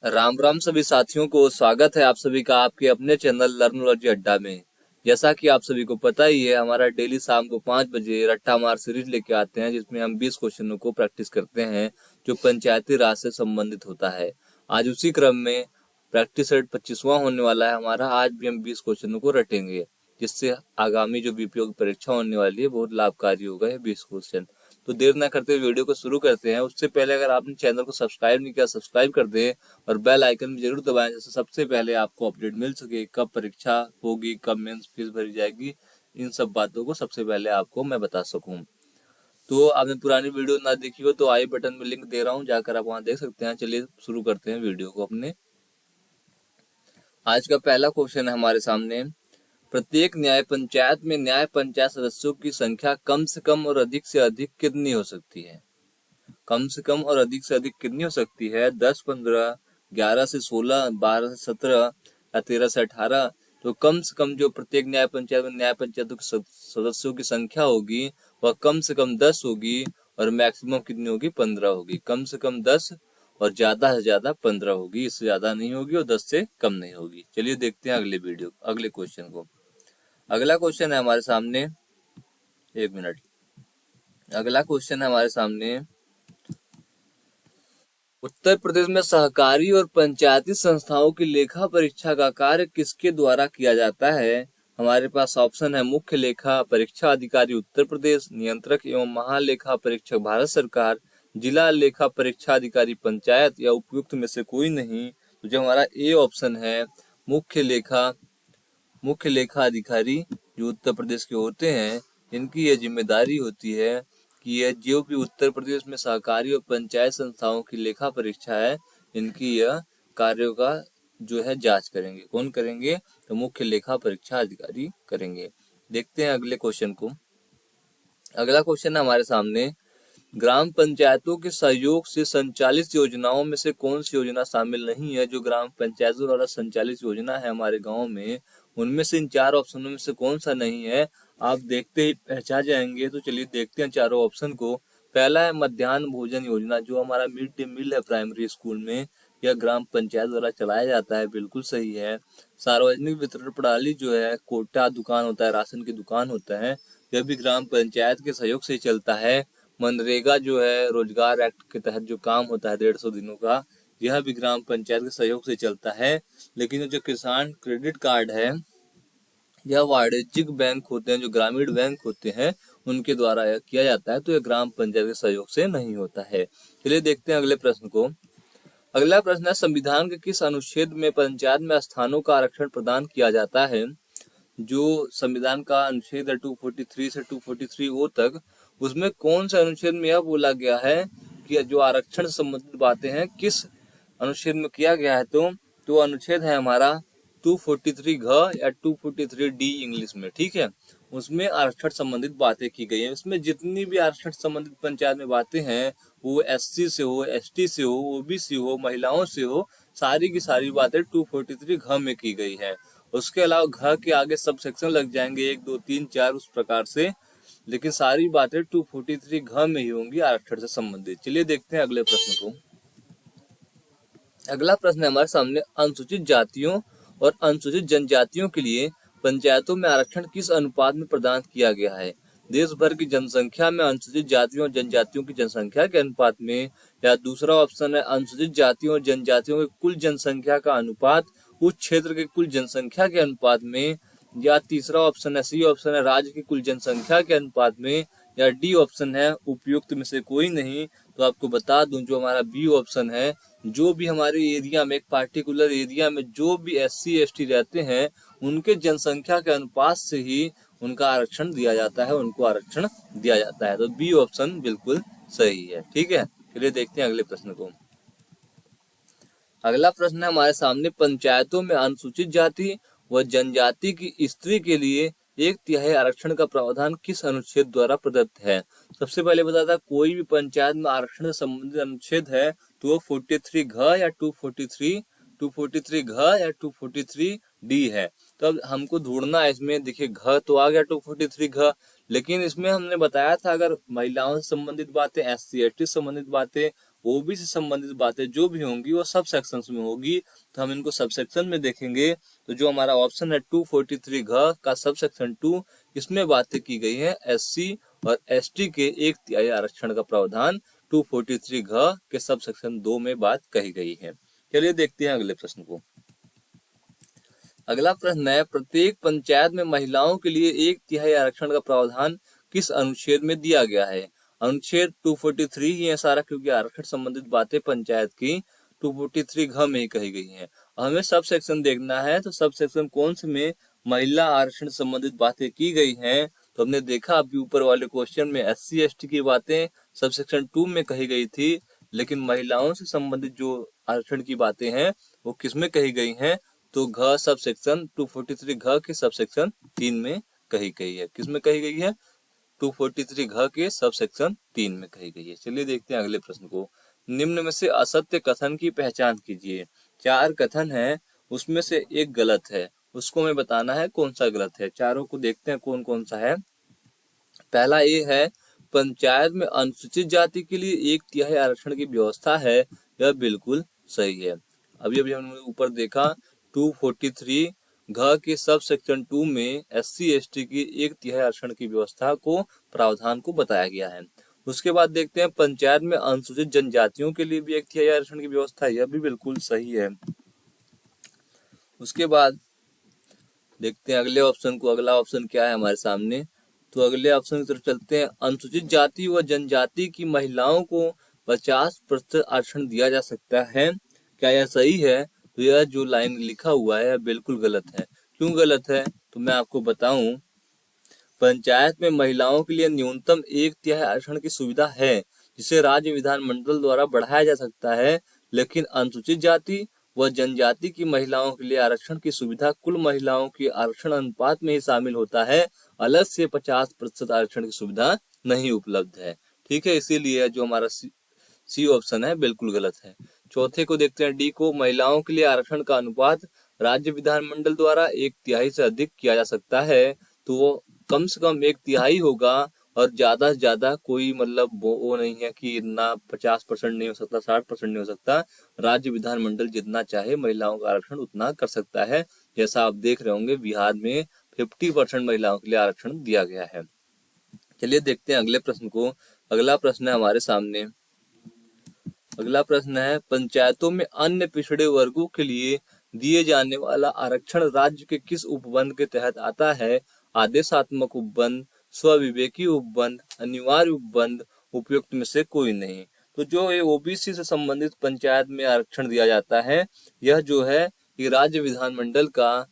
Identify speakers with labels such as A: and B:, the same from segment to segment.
A: राम राम सभी साथियों को स्वागत है आप सभी का आपके अपने चैनल लर्नोलॉजी अड्डा में। जैसा कि आप सभी को पता ही है, हमारा डेली शाम को 5 बजे रट्टा मार सीरीज लेके आते हैं, जिसमें हम 20 क्वेश्चनों को प्रैक्टिस करते हैं जो पंचायती राज से संबंधित होता है। आज उसी क्रम में प्रैक्टिस सेट 25वां होने वाला है हमारा। आज भी हम 20 क्वेश्चनों को रटेंगे, जिससे आगामी जो बीपीओ की परीक्षा होने वाली है बहुत लाभकारी होगा ये 20 क्वेश्चन। तो देर ना करते हुए वीडियो को शुरू करते हैं। उससे पहले अगर आपने चैनल को सब्सक्राइब नहीं किया, सब्सक्राइब कर दें और बेल आइकन भी जरूर दबाएं, जैसे सबसे पहले आपको अपडेट मिल सके कब परीक्षा होगी, कब मेंस फीस भरी जाएगी। इन सब बातों को सबसे पहले आपको मैं बता सकूं। तो आपने पुरानी वीडियो ना देखी हो तो आई बटन में लिंक दे रहा हूं, जाकर आप वहां देख सकते हैं। चलिए शुरू करते हैं वीडियो को अपने। आज का पहला क्वेश्चन है हमारे सामने। प्रत्येक न्याय पंचायत में न्याय पंचायत सदस्यों की संख्या कम से कम और अधिक से अधिक कितनी हो सकती है? कम से कम और अधिक से अधिक कितनी हो सकती है? 10, 15, 11 से 16, 12 से 17 या 13 से 18। तो कम से कम जो प्रत्येक न्याय पंचायत में न्याय पंचायतों के सदस्यों की संख्या होगी वह कम से कम 10 होगी और मैक्सिमम कितनी होगी? 15 होगी। कम से कम 10 और ज्यादा से ज्यादा 15 होगी, इससे ज्यादा नहीं होगी और 10 से कम नहीं होगी। चलिए देखते हैं अगले क्वेश्चन को। अगला क्वेश्चन है हमारे सामने, एक मिनट। अगला क्वेश्चन है हमारे सामने। उत्तर प्रदेश में सहकारी और पंचायती संस्थाओं की लेखा परीक्षा का कार्य किसके द्वारा किया जाता है? हमारे पास ऑप्शन है मुख्य लेखा परीक्षा अधिकारी उत्तर प्रदेश, नियंत्रक एवं महालेखा परीक्षक भारत सरकार, जिला लेखा परीक्षा अधिकारी पंचायत, या उपयुक्त में से कोई नहीं। तो जो हमारा ए ऑप्शन है मुख्य लेखा अधिकारी जो उत्तर प्रदेश के होते हैं, इनकी यह जिम्मेदारी होती है कि यह जो भी उत्तर प्रदेश में सहकारी और पंचायत संस्थाओं की लेखा परीक्षा है, इनकी यह कार्यों का जो है जांच करेंगे। कौन करेंगे? तो मुख्य लेखा परीक्षा अधिकारी करेंगे। देखते हैं अगले क्वेश्चन को। अगला क्वेश्चन है हमारे सामने। ग्राम पंचायतों के सहयोग से संचालित योजनाओं में से कौन सी योजना शामिल नहीं है? जो ग्राम पंचायतों द्वारा संचालित योजना है हमारे गांव में, उनमें से इन 4 ऑप्शनों में से कौन सा नहीं है? आप देखते ही पहचान जाएंगे। तो चलिए देखते हैं चारों ऑप्शन को। पहला है मध्याह्न भोजन योजना, जो हमारा मिड डे मील है प्राइमरी स्कूल में, यह ग्राम पंचायत द्वारा चलाया जाता है, बिल्कुल सही है। सार्वजनिक वितरण प्रणाली जो है, कोटा दुकान होता है, राशन की दुकान होता है, यह भी ग्राम पंचायत के सहयोग से चलता है। मनरेगा जो है रोजगार एक्ट के तहत जो काम होता है 150 दिनों का, यह भी ग्राम पंचायत के सहयोग से चलता है। लेकिन जो किसान क्रेडिट कार्ड है, यह वाणिज्यिक बैंक होते हैं, जो ग्रामीण बैंक होते हैं, उनके द्वारा यह किया जाता है। तो यह ग्राम पंचायत के सहयोग से नहीं होता है। चलिए देखते हैं अगले प्रश्न को। अगला प्रश्न है संविधान के किस अनुच्छेद में पंचायत में स्थानों का आरक्षण प्रदान किया जाता है? जो संविधान का अनुच्छेद है 243 से 243 तक, उसमें कौन से अनुच्छेद में यह बोला गया है कि जो आरक्षण संबंधित बातें हैं किस अनुच्छेद में किया गया है? तो अनुच्छेद है हमारा 243 घ या 243 डी इंग्लिश में, ठीक है। उसमें आरक्षण संबंधित बातें की गई है। इसमें जितनी भी आरक्षण संबंधित पंचायत में बातें हैं, वो एससी से हो, एसटी से हो, ओबीसी हो, महिलाओं से हो, सारी की सारी बातें 243 घ में की गई है। उसके अलावा घ के आगे सब सेक्शन लग जाएंगे 1, 2, 3, 4 उस प्रकार से, लेकिन सारी बातें 243 घ में ही होंगी आरक्षण से संबंधित। चलिए देखते हैं अगले प्रश्न को। अगला प्रश्न है हमारे सामने। अनुसूचित जातियों और अनुसूचित जनजातियों के लिए पंचायतों में आरक्षण किस अनुपात में प्रदान किया गया है? देश भर की जनसंख्या में अनुसूचित जातियों और जनजातियों की जनसंख्या के अनुपात में, या दूसरा ऑप्शन है अनुसूचित जातियों और जनजातियों की कुल जनसंख्या का अनुपात उस क्षेत्र के कुल जनसंख्या के अनुपात में, या तीसरा ऑप्शन है सी ऑप्शन है राज्य की कुल जनसंख्या के अनुपात में, या डी ऑप्शन है उपयुक्त में से कोई नहीं। तो आपको बता दूं जो हमारा बी ऑप्शन है, जो भी हमारे एरिया में, एक पार्टिकुलर एरिया में जो भी एससी एसटी रहते हैं, उनके जनसंख्या के अनुपात से ही उनका आरक्षण दिया जाता है, उनको आरक्षण दिया जाता है। तो बी ऑप्शन बिल्कुल सही है, ठीक है। चलिए देखते हैं अगले प्रश्न को। अगला प्रश्न है हमारे सामने। पंचायतों में अनुसूचित जाति व जनजाति की स्त्री के लिए 1/3 आरक्षण का प्रावधान किस अनुच्छेद द्वारा प्रदत्त है? सबसे पहले बताता, कोई भी पंचायत में आरक्षण से संबंधित अनुच्छेद है तो वो 43 घ या 243 घ या 243 डी है। तो अब हमको ढूंढना है इसमें। देखिए घ तो आ गया 243 घ, लेकिन इसमें हमने बताया था अगर महिलाओं से संबंधित बातें, एससी एसटी से संबंधित बातें, ओबीसी से संबंधित बातें जो भी होंगी वो सब सेक्शंस में होगी, तो हम इनको सब सेक्शन में देखेंगे। तो जो हमारा ऑप्शन है 243 घ का सब सेक्शन 2, इसमें बातें की गई है एससी और एसटी के 1/3 आरक्षण का प्रावधान 243 घ के सब सेक्शन 2 में बात कही गई है। चलिए देखते हैं अगले प्रश्न को। अगला प्रश्न है, प्रत्येक पंचायत में महिलाओं के लिए 1/3 आरक्षण का प्रावधान किस अनुच्छेद में दिया गया है? अनुच्छेद 243 ही है सारा, क्योंकि आरक्षण संबंधित बातें पंचायत की 243 घ में ही कही गई हैं। हमें सब सेक्शन देखना है, तो सब सेक्शन कौन से में महिला आरक्षण संबंधित बातें की गई हैं? तो हमने देखा अभी ऊपर वाले क्वेश्चन में SC ST की बातें सब सेक्शन 2 में कही गई थी, लेकिन महिलाओं से संबंधित जो आरक्षण की बातें हैं वो किस में कही गई हैं? तो घ सब सेक्शन 243 घ के सब सेक्शन 3 में कही गई है। किस में कही गई है? 243 घ के सब सेक्शन 3 में कही गई है। चलिए देखते हैं अगले प्रश्न को। निम्न में से असत्य कथन की पहचान कीजिए। 4 कथन है, उसमें से एक गलत है, उसको हमें बताना है कौन सा गलत है। चारों को देखते हैं कौन कौन सा है। पहला ये है, पंचायत में अनुसूचित जाति के लिए 1/3 आरक्षण की व्यवस्था है, यह बिल्कुल सही है। अभी हमने ऊपर देखा 243 घ के सब सेक्शन 2 में SC ST की 1/3 आरक्षण की व्यवस्था को प्रावधान को बताया गया है। उसके बाद देखते हैं पंचायत में अनुसूचित जनजातियों के लिए भी 1/3 आरक्षण की व्यवस्था है, यह भी बिल्कुल सही है। उसके बाद देखते हैं अगले ऑप्शन को। अगला ऑप्शन क्या है हमारे सामने? तो अगले ऑप्शन की तरफ चलते हैं। अनुसूचित जाति व जनजाति की महिलाओं को 50% आरक्षण दिया जा सकता है, क्या यह सही है? तो यह जो लाइन लिखा हुआ है बिल्कुल गलत है। क्यों गलत है? तो मैं आपको बताऊं, पंचायत में महिलाओं के लिए न्यूनतम 1/3 आरक्षण की सुविधा है, जिसे राज्य विधानमंडल द्वारा बढ़ाया जा सकता है, लेकिन अनुसूचित जाति व जनजाति की महिलाओं के लिए आरक्षण की सुविधा कुल महिलाओं के आरक्षण अनुपात में ही शामिल होता है, अलग से 50% आरक्षण की सुविधा नहीं उपलब्ध है। ठीक है, इसीलिए जो हमारा सी ऑप्शन है बिल्कुल गलत है। चौथे को देखते हैं, डी को। महिलाओं के लिए आरक्षण का अनुपात राज्य विधानमंडल द्वारा 1/3 से अधिक किया जा सकता है, तो वो कम से कम 1/3 होगा, और ज्यादा से ज्यादा कोई मतलब वो नहीं है कि इतना 50% नहीं हो सकता, 60% नहीं हो सकता। राज्य विधानमंडल जितना चाहे महिलाओं का आरक्षण उतना कर सकता है। जैसा आप देख रहे होंगे बिहार में 50% महिलाओं के लिए आरक्षण दिया गया है। चलिए देखते हैं अगले प्रश्न को। अगला प्रश्न है हमारे सामने। अगला प्रश्न है, पंचायतों में अन्य पिछड़े वर्गों के लिए दिए जाने वाला आरक्षण राज्य के किस उपबंध के तहत आता है? आदेशात्मक उपबंध, स्वविवेकी उपबंध, अनिवार्य उपबंध, उपयुक्त में से कोई नहीं। तो जो ये ओबीसी से संबंधित पंचायत में आरक्षण दिया जाता है, यह जो है ये राज्य विधानमंडल का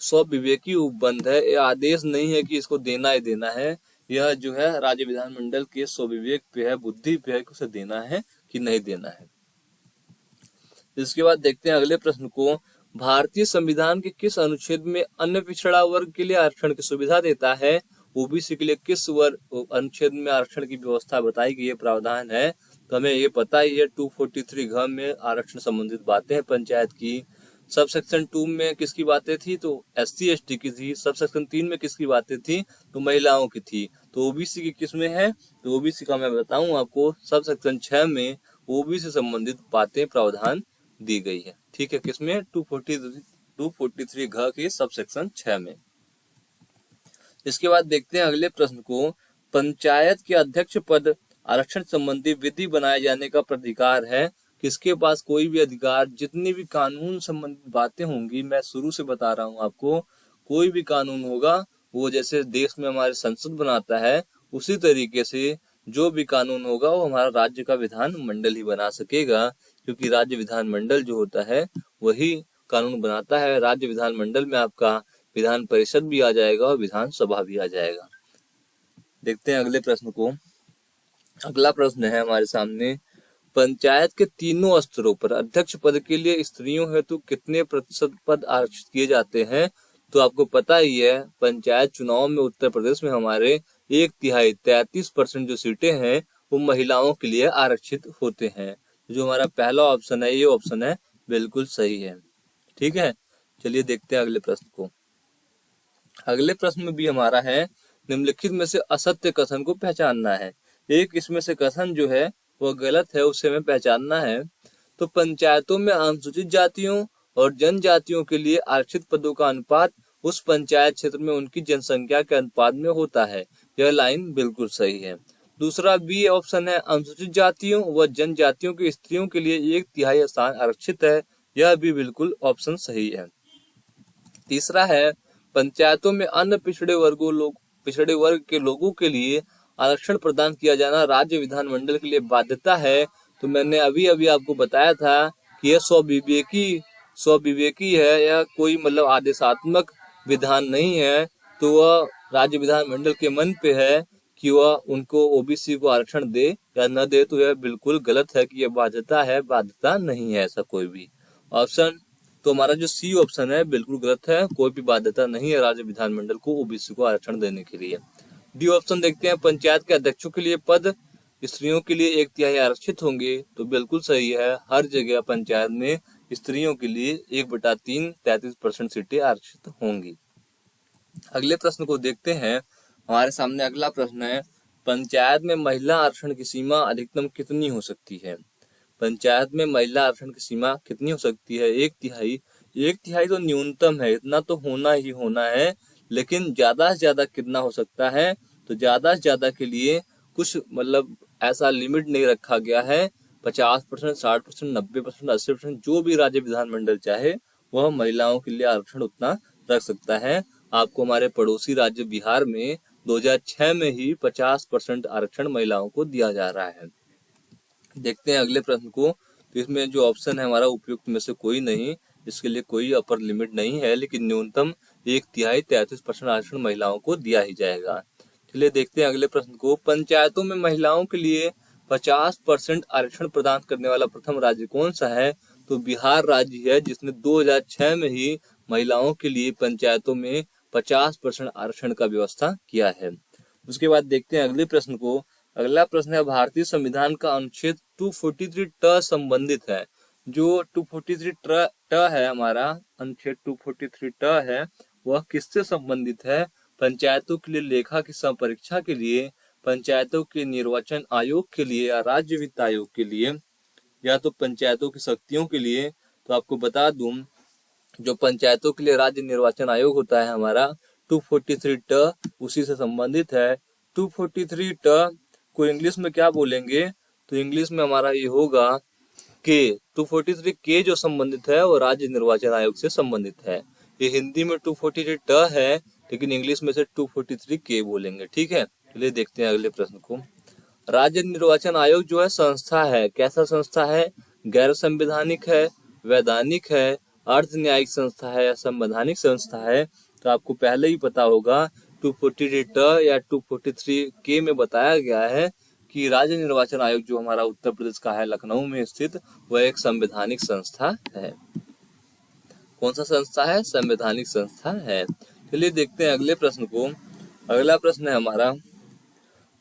A: स्वविवेकी उपबंध है। ये आदेश नहीं है कि इसको देना ही देना है, यह जो है राज्य विधानमंडल के स्वविवेक पे है, बुद्धि पे है कि उसे देना है कि नहीं देना है। इसके बाद देखते हैं अगले प्रश्न को। भारतीय संविधान के किस अनुच्छेद में अन्य पिछड़ा वर्ग के लिए आरक्षण की सुविधा देता है? ओबीसी के लिए किस वर्ग अनुच्छेद में आरक्षण की व्यवस्था बताई गई है, प्रावधान है? तो हमें ये पता ही है 243 घ में आरक्षण संबंधित बातें हैं पंचायत की। सब सेक्शन 2 में किसकी बातें थी? तो SC ST की थी। सब सेक्शन 3 में किसकी बातें थी? तो महिलाओं की थी। तो ओबीसी की किस में है? तो ओबीसी का मैं बताऊं आपको, सब सेक्शन 6 में ओबीसी से संबंधित बातें प्रावधान दी गई है। ठीक है, किसमें? 243 घ के सब सेक्शन 6 में। इसके बाद देखते हैं अगले प्रश्न को। पंचायत के अध्यक्ष पद आरक्षण संबंधी विधि बनाए जाने का प्राधिकार है। किसके पास कोई भी अधिकार, जितनी भी कानून संबंधित बातें होंगी, मैं शुरू से बता रहा हूँ आपको, कोई भी कानून होगा वो जैसे देश में हमारे संसद बनाता है, उसी तरीके से जो भी कानून होगा वो हमारा राज्य का विधान मंडल ही बना सकेगा, क्योंकि राज्य विधान मंडल जो होता है वही कानून बनाता है। राज्य विधान मंडल में आपका विधान परिषद भी आ जाएगा और विधानसभा भी आ जाएगा। देखते हैं अगले प्रश्न को। अगला प्रश्न है हमारे सामने, पंचायत के तीनों स्तरों पर अध्यक्ष पद के लिए स्त्रियों हेतु कितने प्रतिशत पद आरक्षित किए जाते हैं? तो आपको पता ही है, पंचायत चुनाव में उत्तर प्रदेश में हमारे 1/3 33% जो सीटें हैं वो महिलाओं के लिए आरक्षित होते हैं। जो हमारा पहला ऑप्शन है, ये ऑप्शन है बिल्कुल सही है। ठीक है, चलिए देखते हैं अगले प्रश्न को। अगले प्रश्न में भी हमारा है, निम्नलिखित में से असत्य कथन को पहचानना है। एक इसमें से कथन जो है वह गलत है, उसे हमें पहचानना है। तो पंचायतों में अनुसूचित जातियों और जनजातियों के लिए आरक्षित पदों का अनुपात उस पंचायत क्षेत्र में उनकी जनसंख्या के अनुपात में होता है। यह लाइन बिल्कुल सही है। दूसरा बी ऑप्शन है, अनुसूचित जातियों व जनजातियों की स्त्रियों के लिए 1/3 स्थान आरक्षित है। यह भी बिल्कुल ऑप्शन सही है। तीसरा है, पंचायतों में अन्य पिछड़े वर्ग के लोगों के लिए आरक्षण प्रदान किया जाना राज्य विधानमंडल के लिए बाध्यता है। तो मैंने अभी अभी आपको बताया था कि यह स्वविवेकी है, यह कोई मतलब आदेशात्मक विधान नहीं है। तो वह राज्य विधानमंडल के मन पे है कि वह उनको ओबीसी को आरक्षण दे या न दे। तो यह बिल्कुल गलत है कि यह बाध्यता है, बाध्यता नहीं है ऐसा कोई भी ऑप्शन। तो हमारा जो सी ऑप्शन है बिल्कुल गलत है, कोई भी बाध्यता नहीं है राज्य विधानमंडल को ओबीसी को आरक्षण देने के लिए। डी ऑप्शन देखते हैं, पंचायत के अध्यक्षों के लिए पद स्त्रियों के लिए 1/3 आरक्षित होंगे। तो बिल्कुल सही है, हर जगह पंचायत में स्त्रियों के लिए 1/3 33% सीटें आरक्षित होंगी। अगले प्रश्न को देखते हैं। हमारे सामने अगला प्रश्न है, पंचायत में महिला आरक्षण की सीमा अधिकतम कितनी हो सकती है? पंचायत में महिला आरक्षण की सीमा कितनी हो सकती है? 1/3। 1/3 तो न्यूनतम है, इतना तो होना ही होना है, लेकिन ज्यादा से ज्यादा कितना हो सकता है? तो ज्यादा से ज्यादा के लिए कुछ मतलब ऐसा लिमिट नहीं रखा गया है। 50%, 60%, 90%, 80%, जो भी राज्य विधानमंडल चाहे वह महिलाओं के लिए आरक्षण उतना रख सकता है। आपको हमारे पड़ोसी राज्य बिहार में 2006 में ही 50% आरक्षण महिलाओं को दिया जा रहा है। देखते हैं अगले प्रश्न को। तो इसमें जो ऑप्शन है हमारा उपयुक्त में से कोई नहीं, इसके लिए कोई अपर लिमिट नहीं है, लेकिन न्यूनतम 1/3 33% आरक्षण महिलाओं को दिया ही जाएगा। चलिए देखते हैं अगले प्रश्न को। पंचायतों में महिलाओं के लिए 50% आरक्षण प्रदान करने वाला प्रथम राज्य कौन सा है? तो बिहार राज्य है, जिसने 2006 में ही महिलाओं के लिए पंचायतों में 50% आरक्षण का व्यवस्था किया है। उसके बाद देखते हैं अगले प्रश्न को। अगला प्रश्न है, भारतीय संविधान का अनुच्छेद 243 ट संबंधित है। जो 243 ट है, हमारा अनुच्छेद 243 ट है, वह किससे संबंधित है? पंचायतों के लिए लेखा की संपरीक्षा के लिए, पंचायतों के निर्वाचन आयोग के लिए, या राज्य वित्त आयोग के लिए, या तो पंचायतों की शक्तियों के लिए। तो आपको बता दूं, जो पंचायतों के लिए राज्य निर्वाचन आयोग होता है हमारा 243 ट उसी से संबंधित है। 243 ट को इंग्लिश में क्या बोलेंगे? तो इंग्लिश में हमारा ये होगा के। 243 के जो संबंधित है वो राज्य निर्वाचन आयोग से संबंधित है। ये हिंदी में 243 ट है, लेकिन इंग्लिश में से 243 के बोलेंगे। ठीक है, चलिए देखते हैं अगले प्रश्न को। राज्य निर्वाचन आयोग जो है संस्था है, कैसा संस्था है? गैर संवैधानिक है, वैधानिक है, अर्ध न्यायिक संस्था है या संवैधानिक संस्था है? तो आपको पहले ही पता होगा 243 ट या 243 के में बताया गया है कि राज्य निर्वाचन आयोग जो हमारा उत्तर प्रदेश का है, लखनऊ में स्थित, वह एक संवैधानिक संस्था है। कौन सा संस्था है? संवैधानिक संस्था है। चलिए देखते हैं अगले प्रश्न को। अगला प्रश्न है हमारा,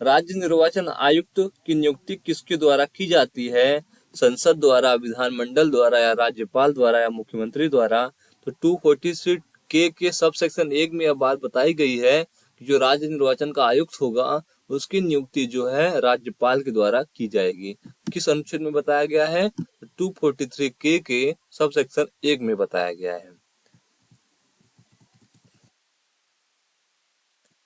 A: राज्य निर्वाचन आयुक्त की नियुक्ति किसके द्वारा की जाती है? संसद द्वारा, विधानमंडल द्वारा, या राज्यपाल द्वारा, या मुख्यमंत्री द्वारा? तो 243 के सब सेक्शन 1 में यह बात बताई गई है कि जो राज्य निर्वाचन का आयुक्त होगा उसकी नियुक्ति जो है राज्यपाल के द्वारा की जाएगी। किस अनुच्छेद में बताया गया है? 243 के सब सेक्शन 1 में बताया गया है।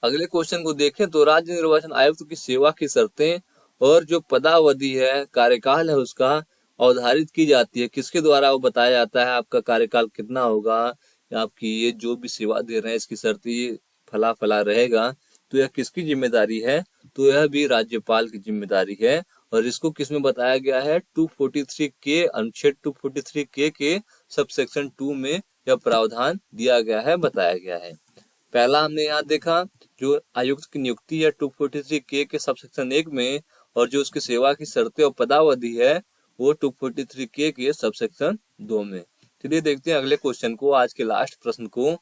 A: अगले क्वेश्चन को देखें तो राज्य निर्वाचन आयुक्त की सेवा की शर्तें और जो पदावधि है, कार्यकाल है, उसका अवधारित की जाती है। किसके द्वारा वो बताया जाता है? आपका कार्यकाल कितना होगा, या आपकी ये जो भी सेवा दे रहे हैं इसकी शर्तें फला फला रहेगा, तो यह किसकी जिम्मेदारी है? तो यह भी राज्यपाल की जिम्मेदारी है। और इसको किसमें बताया गया है? 243 के अनुच्छेद 243 के सब सेक्शन 2 में यह प्रावधान दिया गया है, बताया गया है। पहला हमने यहाँ देखा जो आयुक्त की नियुक्ति है 243 के सब सेक्शन 1 में, और जो उसकी सेवा की शर्तें और पदावधि है वो 243 के सब सेक्शन 2 में। चलिए देखते हैं अगले क्वेश्चन को, आज के लास्ट प्रश्न को।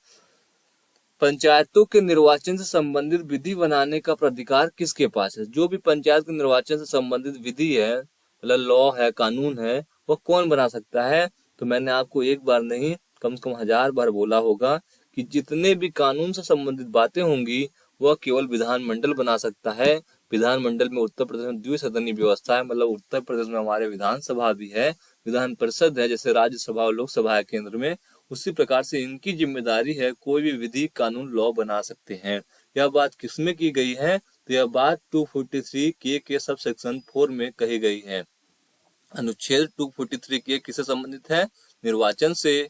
A: पंचायतों के निर्वाचन से संबंधित विधि बनाने का प्राधिकार किसके पास है? जो भी पंचायत के निर्वाचन से संबंधित विधि है, मतलब लॉ है, कानून है, वो कौन बना सकता है? तो मैंने आपको एक बार नहीं कम से कम 1000 बार बोला होगा कि जितने भी कानून से संबंधित बातें होंगी वह केवल विधानमंडल बना सकता है। विधानमंडल में उत्तर प्रदेश में द्विसदनीय व्यवस्था है, मतलब उत्तर प्रदेश में हमारे विधानसभा भी है, विधान परिषद है, जैसे राज्यसभा और लोकसभा है केंद्र में, उसी प्रकार से इनकी जिम्मेदारी है कोई भी विधि कानून लॉ बना सकते हैं। यह बात किसमें की गई है? तो यह बात 243 के सब सेक्शन 4 में कही गई है। अनुच्छेद 243 किससे संबंधित है? निर्वाचन से।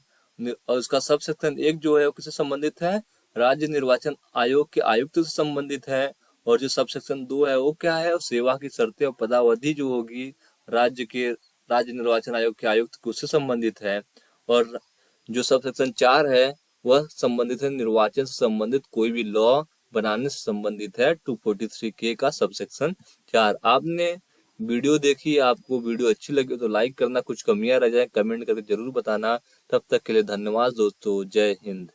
A: और उसका सब सेक्शन 1 जो है वो किससे संबंधित है? राज्य निर्वाचन आयोग के आयुक्त से संबंधित है। और जो सब सेक्शन 2 है वो क्या है? सेवा की शर्तें और पदावधि जो होगी राज्य निर्वाचन आयोग के आयुक्त उससे संबंधित है। और जो सब सेक्शन 4 है वह संबंधित है निर्वाचन से संबंधित कोई भी लॉ बनाने से संबंधित है। 243 का सब सेक्शन 4। आपने वीडियो देखी, आपको वीडियो अच्छी लगी तो लाइक करना, कुछ कमियां रह जाए कमेंट करके जरूर बताना। तब तक के लिए धन्यवाद दोस्तों, जय हिंद।